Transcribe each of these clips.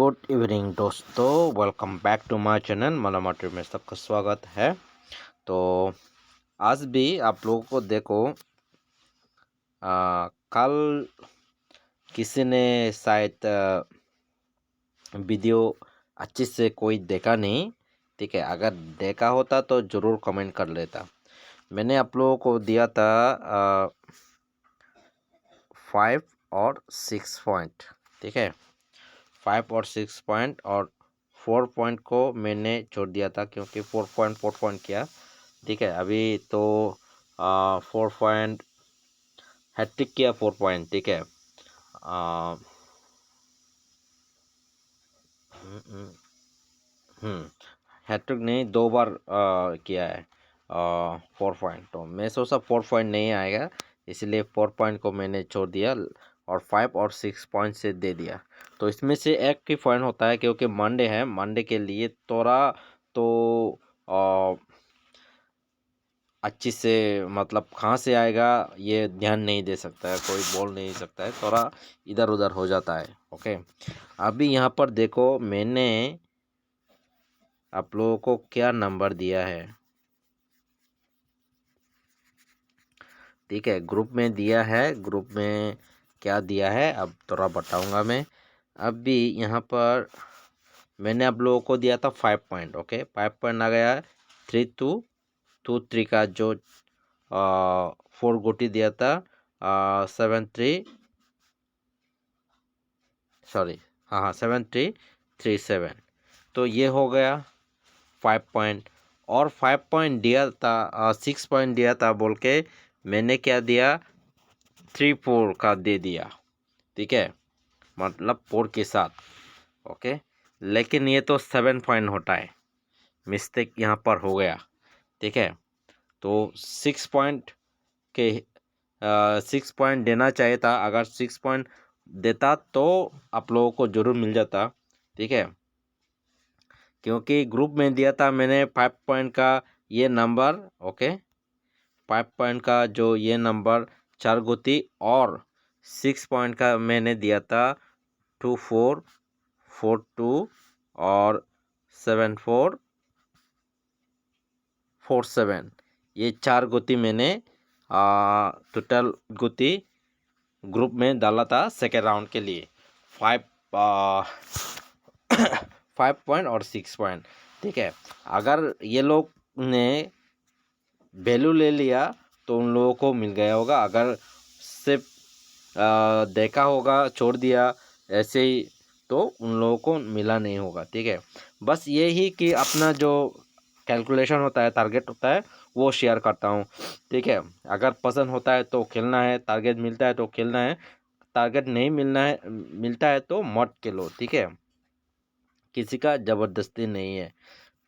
Good evening दोस्तों, welcome back to my channel Malamati में सबका स्वागत है। तो आज भी आप लोगों को देखो कल किसी ने शायद वीडियो अच्छे से कोई देखा नहीं। ठीक है, अगर देखा होता तो ज़रूर कमेंट कर लेता। मैंने आप लोगों को दिया था 5 और 6 पॉइंट। ठीक है, 5 और 6 पॉइंट और 4 पॉइंट को मैंने छोड़ दिया था क्योंकि 4 पॉइंट किया। ठीक है, अभी तो 4 पॉइंट हैट्रिक किया 4 पॉइंट। ठीक है, हैट्रिक नहीं, 2 बार किया है 4 पॉइंट। तो मैं सोचा 4 पॉइंट नहीं आएगा, इसलिए 4 पॉइंट को मैंने छोड़ दिया और 5 और 6 पॉइंट से दे दिया। तो इसमें से एक ही पॉइंट होता है क्योंकि मंडे है, मंडे के लिए थोड़ा तो अच्छी से मतलब कहाँ से आएगा ये ध्यान नहीं दे सकता है, कोई बोल नहीं सकता है, थोड़ा इधर उधर हो जाता है। ओके, अभी यहाँ पर देखो मैंने आप लोगों को क्या नंबर दिया है। ठीक है, ग्रुप में दिया है, ग्रुप में क्या दिया है अब थोड़ा बताऊंगा मैं। अभी यहाँ पर मैंने आप लोगों को दिया था 5 पॉइंट। ओके, 5 पॉइंट आ गया 3-2-2-3 का जो 4 गोटी दिया था 7-3 सॉरी, हाँ 7-3-3-7। तो ये हो गया 5 पॉइंट। और 5 पॉइंट दिया था 6 पॉइंट दिया था बोल के मैंने क्या दिया 3-4 का दे दिया। ठीक है, मतलब 4 के साथ। ओके, लेकिन ये तो 7 पॉइंट होता है, मिस्टेक यहाँ पर हो गया। ठीक है, तो 6 पॉइंट के 6 पॉइंट देना चाहिए था। अगर 6 पॉइंट देता तो आप लोगों को ज़रूर मिल जाता। ठीक है, क्योंकि ग्रुप में दिया था मैंने 5 पॉइंट का ये नंबर। ओके, 5 पॉइंट का जो ये नंबर 4 गोती और 6 पॉइंट का मैंने दिया था 2-4, 4-2 और 7-4, 4-7। ये 4 गोती मैंने टोटल गोती ग्रुप में डाला था सेकेंड राउंड के लिए 5 पॉइंट और 6 पॉइंट। ठीक है, अगर ये लोग ने वैल्यू ले लिया तो उन लोगों को मिल गया होगा, अगर सिर्फ देखा होगा छोड़ दिया ऐसे ही तो उन लोगों को मिला नहीं होगा। ठीक है, बस ये ही कि अपना जो कैलकुलेशन होता है, टारगेट होता है, वो शेयर करता हूँ। ठीक है, अगर पसंद होता है तो खेलना है, टारगेट मिलता है तो खेलना है, टारगेट नहीं मिलता है तो मत खेलो। ठीक है, किसी का ज़बरदस्ती नहीं है।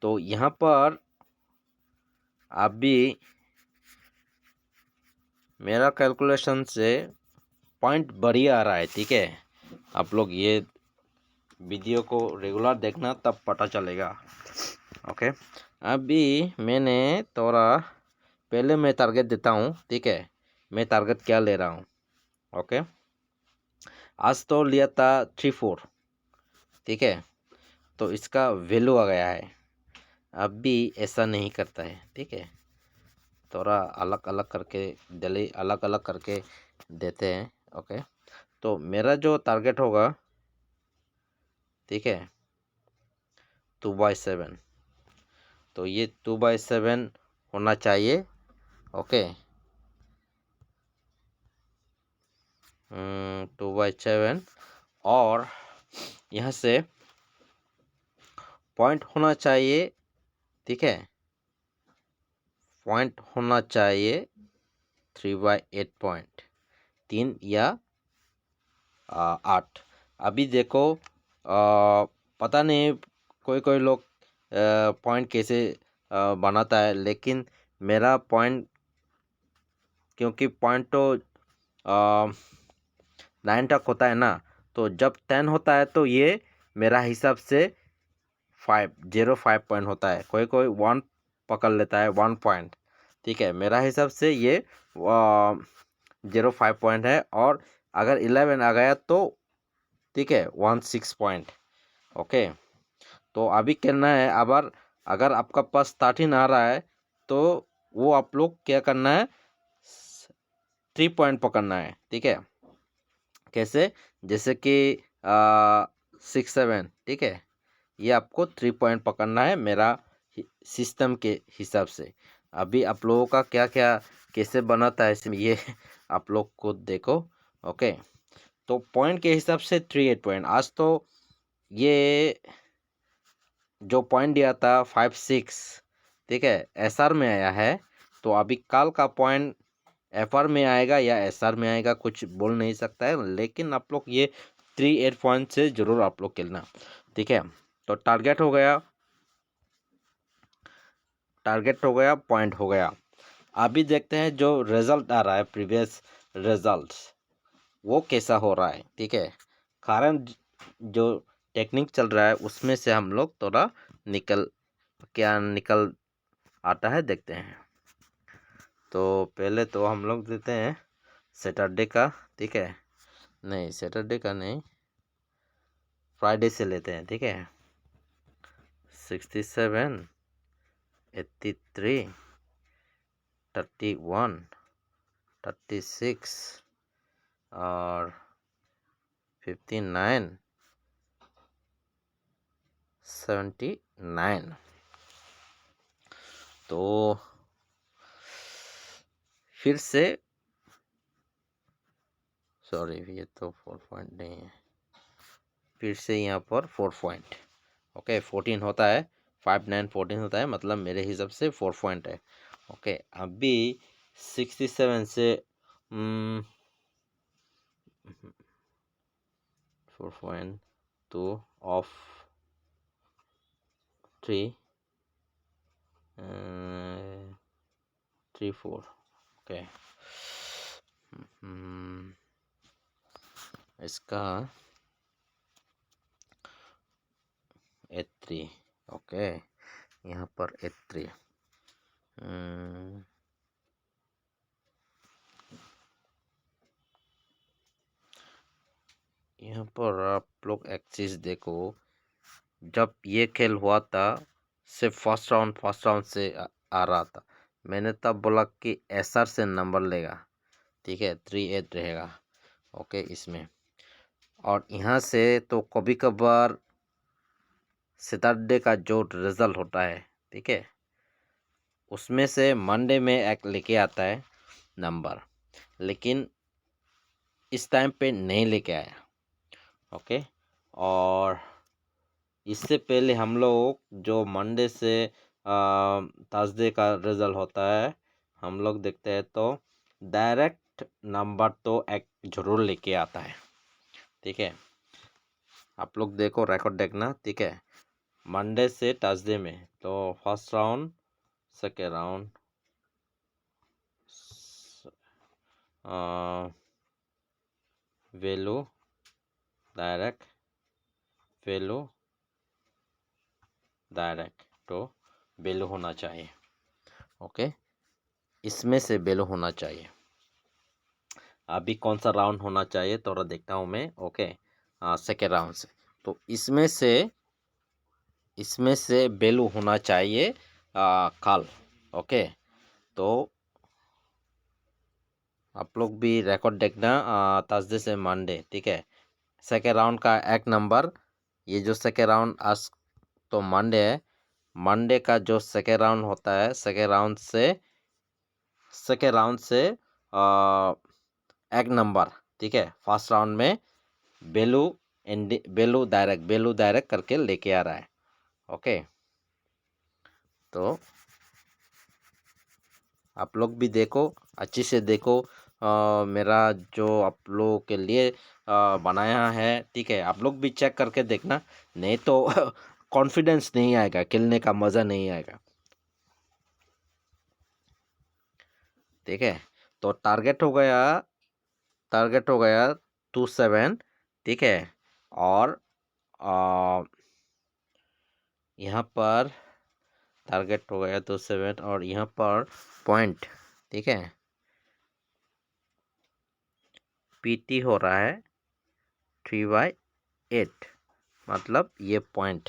तो यहाँ पर अभी मेरा कैलकुलेशन से पॉइंट बढ़िया आ रहा है। ठीक है, आप लोग ये वीडियो को रेगुलर देखना तब पता चलेगा। ओके, अभी मैंने थोड़ा पहले मैं टारगेट देता हूँ। ठीक है, मैं टारगेट क्या ले रहा हूँ। ओके, आज तो लिया था 3-4। ठीक है, तो इसका वैल्यू आ गया है। अभी ऐसा नहीं करता है। ठीक है, थोड़ा अलग अलग करके डेली अलग अलग करके देते हैं। ओके, तो मेरा जो टारगेट होगा, ठीक है, 2/7। तो ये 2/7 होना चाहिए। ओके, 2/7 और यहाँ से पॉइंट होना चाहिए। ठीक है, पॉइंट होना चाहिए 3/8 पॉइंट, 3 या 8। अभी देखो पता नहीं कोई कोई लोग पॉइंट कैसे बनाता है, लेकिन मेरा पॉइंट, क्योंकि पॉइंट तो 9 तक होता है ना, तो जब 10 होता है तो ये मेरा हिसाब से 5 पॉइंट होता है। कोई कोई 1 पकड़ लेता है, 1 पॉइंट। ठीक है, मेरा हिसाब से ये 0.5 पॉइंट है। और अगर 11 आ गया तो ठीक है 16 पॉइंट। ओके, तो अभी करना है। अगर अगर आपका पास 13 आ रहा है तो वो आप लोग क्या करना है, 3 पॉइंट पकड़ना है। ठीक है, कैसे, जैसे कि 6 7, ठीक है, ये आपको 3 पॉइंट पकड़ना है मेरा सिस्टम के हिसाब से। अभी आप लोगों का क्या क्या कैसे बनाता है इसमें ये आप लोग खुद देखो। ओके, तो पॉइंट के हिसाब से 3 8 पॉइंट। आज तो ये जो पॉइंट दिया था 5 6, ठीक है, एसआर में आया है। तो अभी कल का पॉइंट एफआर में आएगा या एसआर में आएगा कुछ बोल नहीं सकता है, लेकिन आप लोग ये 3 8 पॉइंट से जरूर आप लोग खेलना। ठीक है, तो टारगेट हो गया, पॉइंट हो गया। अभी देखते हैं जो रिजल्ट आ रहा है, प्रीवियस रिजल्ट वो कैसा हो रहा है। ठीक है, कारण जो टेक्निक चल रहा है उसमें से हम लोग थोड़ा निकल आता है, देखते हैं। तो पहले तो हम लोग देते हैं सैटरडे का। ठीक है, नहीं सैटरडे का नहीं, फ्राइडे से लेते हैं। ठीक है, 67 83 31 36 और 59 79। तो फिर से, सॉरी ये तो 4 पॉइंट नहीं है, फिर से यहाँ पर 4 पॉइंट। ओके, 14 होता है, 5 9 14 होता है, मतलब मेरे हिसाब से 4 पॉइंट है। ओके, अभी 67 से 4.2 ऑफ 3 3 4। ओके, इसका 83। ओके, यहाँ पर 83। यहाँ पर आप लोग एक चीज़ देखो, जब ये खेल हुआ था सिर्फ फर्स्ट राउंड से आ रहा था, मैंने तब बोला कि एसआर से नंबर लेगा। ठीक है, 3 8 रहेगा। ओके, इसमें और यहाँ से तो कभी कभार सैटरडे का जो रिजल्ट होता है, ठीक है, उसमें से मंडे में एक लेके आता है नंबर, लेकिन इस टाइम पे नहीं लेके आया। ओके, और इससे पहले हम लोग जो मंडे से थर्सडे का रिजल्ट होता है, हम लोग देखते हैं तो डायरेक्ट नंबर तो एक जरूर लेके आता है। ठीक है, आप लोग देखो, रिकॉर्ड देखना। ठीक है, मंडे से थर्सडे में तो first round, second round, value direct, value direct, तो वैल्यू होना चाहिए। ओके, इसमें से वैल्यू होना चाहिए। अभी कौन सा राउंड होना चाहिए थोड़ा देखता हूँ मैं। ओके, सेकेंड राउंड से, तो इसमें से वैल्यू होना चाहिए कल। ओके, तो आप लोग भी रिकॉर्ड देखना थर्सडे से मंडे। ठीक है, सेकेंड राउंड का एक नंबर, ये जो सेकेंड राउंड आज तो मंडे है, मंडे का जो सेकेंड राउंड होता है, सेकेंड राउंड से एक नंबर। ठीक है, फर्स्ट राउंड में बेलू बेलू डायरेक्ट करके लेके आ रहा है। ओके, तो आप लोग भी देखो, अच्छे से देखो। मेरा जो आप लोगों के लिए बनाया है, ठीक है, आप लोग भी चेक करके देखना, नहीं तो कॉन्फिडेंस नहीं आएगा, खेलने का मज़ा नहीं आएगा। ठीक है, तो टारगेट हो गया 27। ठीक है, और यहाँ पर टारगेट हो गया 27 और यहाँ पर पॉइंट। ठीक है, पीटी हो रहा है 3/8। मतलब ये पॉइंट,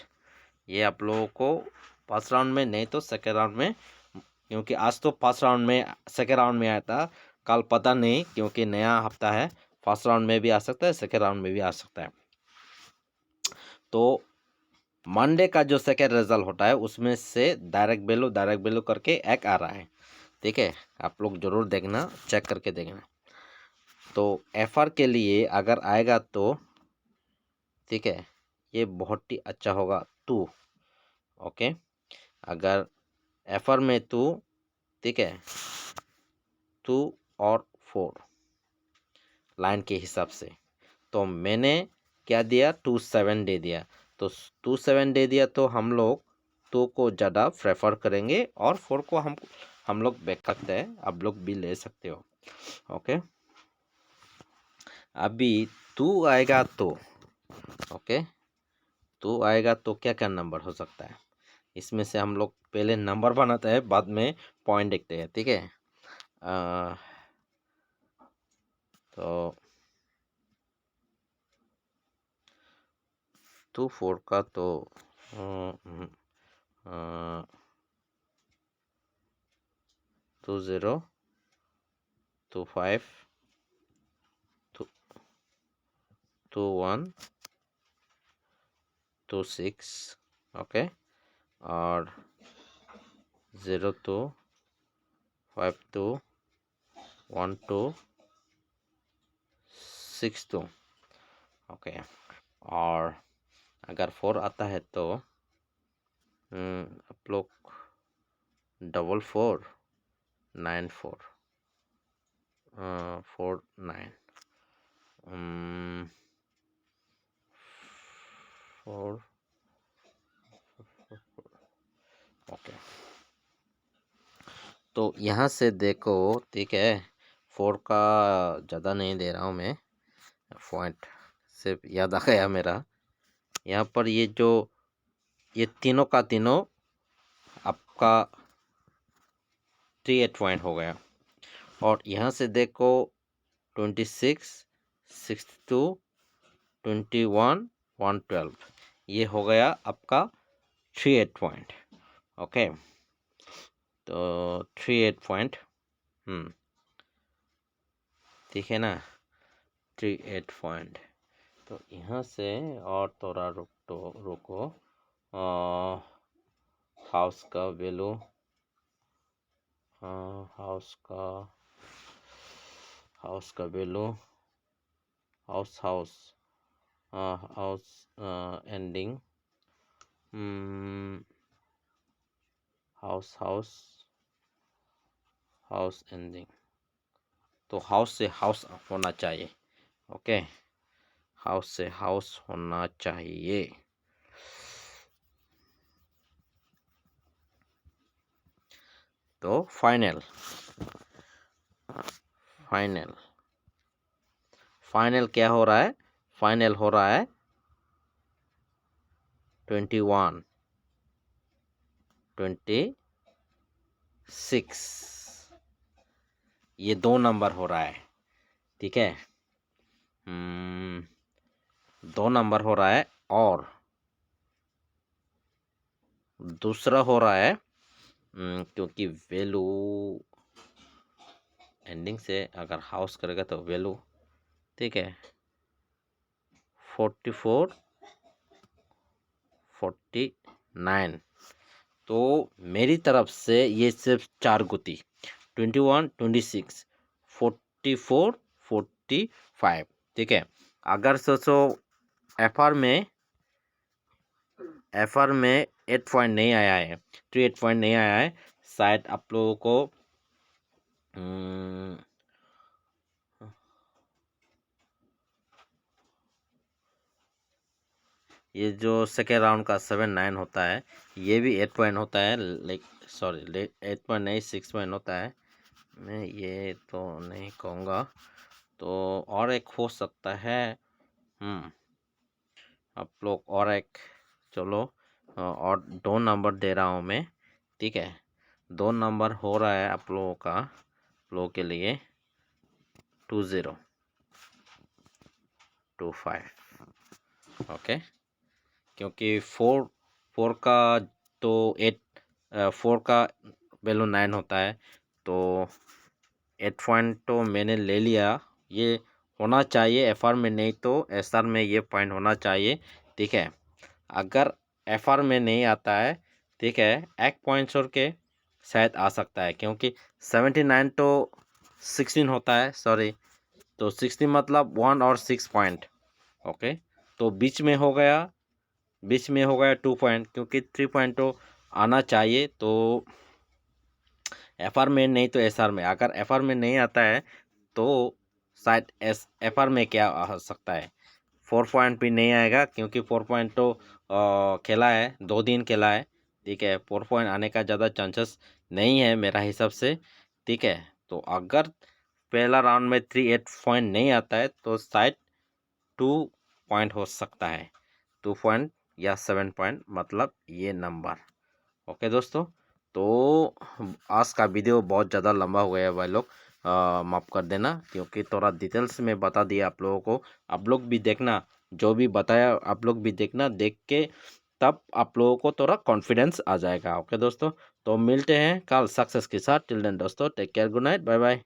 ये आप लोगों को फर्स्ट राउंड में नहीं तो सेकेंड राउंड में, क्योंकि आज तो फर्स्ट राउंड में सेकेंड राउंड में आया था, कल पता नहीं क्योंकि नया हफ्ता है, फर्स्ट राउंड में भी आ सकता है, सेकेंड राउंड में भी आ सकता है। तो मंडे का जो सेकेंड रिजल्ट होता है उसमें से डायरेक्ट वैल्यू करके एक आ रहा है, ठीक है। आप लोग जरूर देखना, चेक करके देखना। तो एफआर के लिए अगर आएगा तो ठीक है, ये बहुत ही अच्छा होगा 2, ओके। अगर एफआर में 2, ठीक है, 2 और 4 लाइन के हिसाब से, तो मैंने क्या दिया, 2 7 दे दिया। तो 2 7 दे दिया तो हम लोग 2 को ज़्यादा प्रेफर करेंगे और 4 को हम लोग बैक करते हैं, आप लोग भी ले सकते हो, ओके। अभी 2 आएगा तो ओके, 2 आएगा तो क्या क्या नंबर हो सकता है, इसमें से हम लोग पहले नंबर बनाते हैं, बाद में पॉइंट देखते हैं, ठीक है। तो 2 4 का तो 2 0 2 5 2 1 2 6, ओके। और 0 2 5 2 1 2 6 2, ओके। और अगर 4 आता है तो आप लोग 4 4 9 4 4 9 4, ओके। तो यहाँ से देखो, ठीक है, 4 का ज़्यादा नहीं दे रहा हूँ मैं, पॉइंट सिर्फ याद आ गया मेरा। यहाँ पर ये तीनों का तीनों आपका 3 8 पॉइंट हो गया। और यहाँ से देखो 26 62 21 112, ये हो गया आपका 3 8 पॉइंट, ओके। तो 3 8 पॉइंट, ठीक है ना, 3 8 पॉइंट। तो यहाँ से और थोड़ा रुको, हाउस का वैल्यू, हाउस का value, house ending, house ending. तो हाउस से हाउस होना चाहिए, ओके, हाउस से हाउस होना चाहिए। तो फाइनल क्या हो रहा है, फाइनल हो रहा है 21 26, ये 2 नंबर हो रहा है, ठीक है। 2 नंबर हो रहा है। और दूसरा हो रहा है क्योंकि वैल्यू एंडिंग से अगर हाउस करेगा तो वैल्यू, ठीक है, 44 49। तो मेरी तरफ से ये सिर्फ 4 गुती, 21 26 44 45, ठीक है। अगर सोचो एफआर में 8 पॉइंट नहीं आया है, 3 8 पॉइंट नहीं आया है, शायद आप लोगों को ये जो सेकेंड राउंड का 7 9 होता है, ये भी 8 पॉइंट होता है, लाइक सॉरी 8 पॉइंट नहीं 6 पॉइंट होता है, मैं ये तो नहीं कहूँगा। तो और एक हो सकता है, आप लोग और एक, चलो और 2 नंबर दे रहा हूँ मैं, ठीक है। 2 नंबर हो रहा है आप लोगों का, लोगों के लिए 20 25, ओके। क्योंकि फोर का तो 8, 4 का वैल्यू 9 होता है, तो 8 पॉइंट तो मैंने ले लिया। ये होना चाहिए एफआर में, नहीं तो एसआर में ये पॉइंट होना चाहिए। ठीक है, अगर एफआर में नहीं आता है, ठीक है, एक पॉइंट छोड़ के शायद आ सकता है, क्योंकि 79 तो 16 होता है, सॉरी, तो 16 मतलब 1 और 6 पॉइंट। ओके, तो बीच में हो गया 2 पॉइंट, क्योंकि 3 पॉइंट तो आना चाहिए। तो एफआर में नहीं तो एसआर में, अगर एफआर में नहीं आता है तो शायद एफआर में क्या आ सकता है, 4 पॉइंट भी नहीं आएगा, क्योंकि 4 पॉइंट तो खेला है, 2 दिन खेला है। ठीक है, 4 पॉइंट आने का ज़्यादा चांसेस नहीं है मेरा हिसाब से। ठीक है, तो अगर पहला राउंड में 3-8 पॉइंट नहीं आता है तो शायद 2 पॉइंट हो सकता है, 2 पॉइंट या 7 पॉइंट, मतलब ये नंबर। ओके दोस्तों, तो आज का वीडियो बहुत ज़्यादा लंबा हो गया है भाई लोग, माफ़ कर देना, क्योंकि थोड़ा डिटेल्स में बता दिया आप लोगों को। आप लोग भी देखना, जो भी बताया आप लोग भी देखना, देख के तब आप लोगों को थोड़ा कॉन्फिडेंस आ जाएगा। ओके दोस्तों, तो मिलते हैं कल सक्सेस के साथ। टिल देन दोस्तों, take care, good night, bye bye.